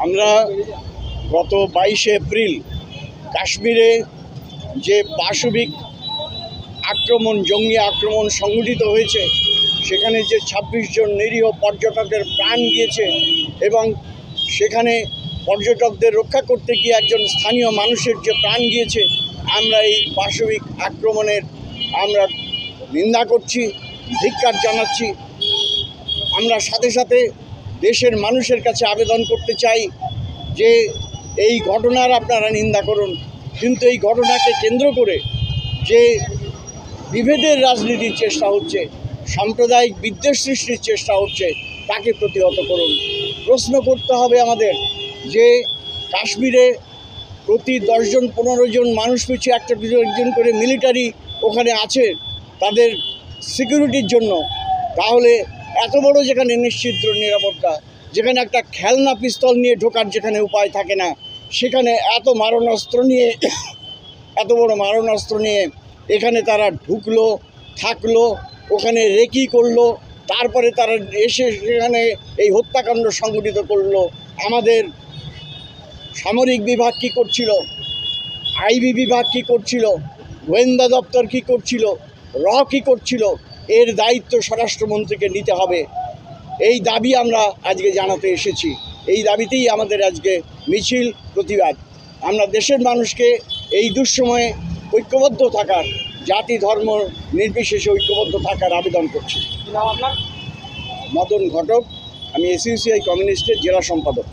আমরা গত 22শে এপ্রিল কাশ্মীরে যে পাশবিক আক্রমণ, জঙ্গি আক্রমণ সংঘটিত হয়েছে, সেখানে যে 26 জন নিরীহ পর্যটকের প্রাণ গিয়েছে এবং সেখানে পর্যটকদের রক্ষা করতে গিয়ে একজন স্থানীয় মানুষের যে প্রাণ গিয়েছে, আমরা এই পাশবিক আক্রমণের আমরা নিন্দা করছি, ধিক্কার জানাচ্ছি। আমরা সাথে সাথে দেশের মানুষের কাছে আবেদন করতে চাই যে এই ঘটনার আপনারা নিন্দা করুন, কিন্তু এই ঘটনাকে কেন্দ্র করে যে বিভেদের রাজনীতির চেষ্টা হচ্ছে, সাম্প্রদায়িক বিদ্বেষ সৃষ্টির চেষ্টা হচ্ছে, তাকে প্রতিহত করুন। প্রশ্ন করতে হবে আমাদের যে কাশ্মীরে প্রতি 10 জন 15 জন মানুষ পিছু একজন করে মিলিটারি ওখানে আছে তাদের সিকিউরিটির জন্য, তাহলে এত বড় যেখানে নিশ্চিত নিরাপত্তা, যেখানে একটা খেলনা পিস্তল নিয়ে ঢোকার যেখানে উপায় থাকে না, সেখানে এত বড় মারণাস্ত্র নিয়ে এখানে তারা ঢুকলো, থাকলো, ওখানে রেকি করলো, তারপরে তারা এসে সেখানে এই হত্যাকাণ্ড সংঘটিত করলো। আমাদের সামরিক বিভাগ কী করছিল, আইবি বিভাগ কী করছিল, গোয়েন্দা দপ্তর কী করছিল, কী করছিল, এর দায়িত্ব স্বরাষ্ট্রমন্ত্রীকে নিতে হবে। এই দাবি আমরা আজকে জানাতে এসেছি। এই দাবিতেই আমাদের আজকে মিছিল, প্রতিবাদ। আমরা দেশের মানুষকে এই দুঃসময়ে ঐক্যবদ্ধ থাকার, জাতি ধর্ম নির্বিশেষে ঐক্যবদ্ধ থাকার আবেদন করছি। মদন ঘটক, আমি এসইউসিআই কমিউনিস্টের জেলা সম্পাদক।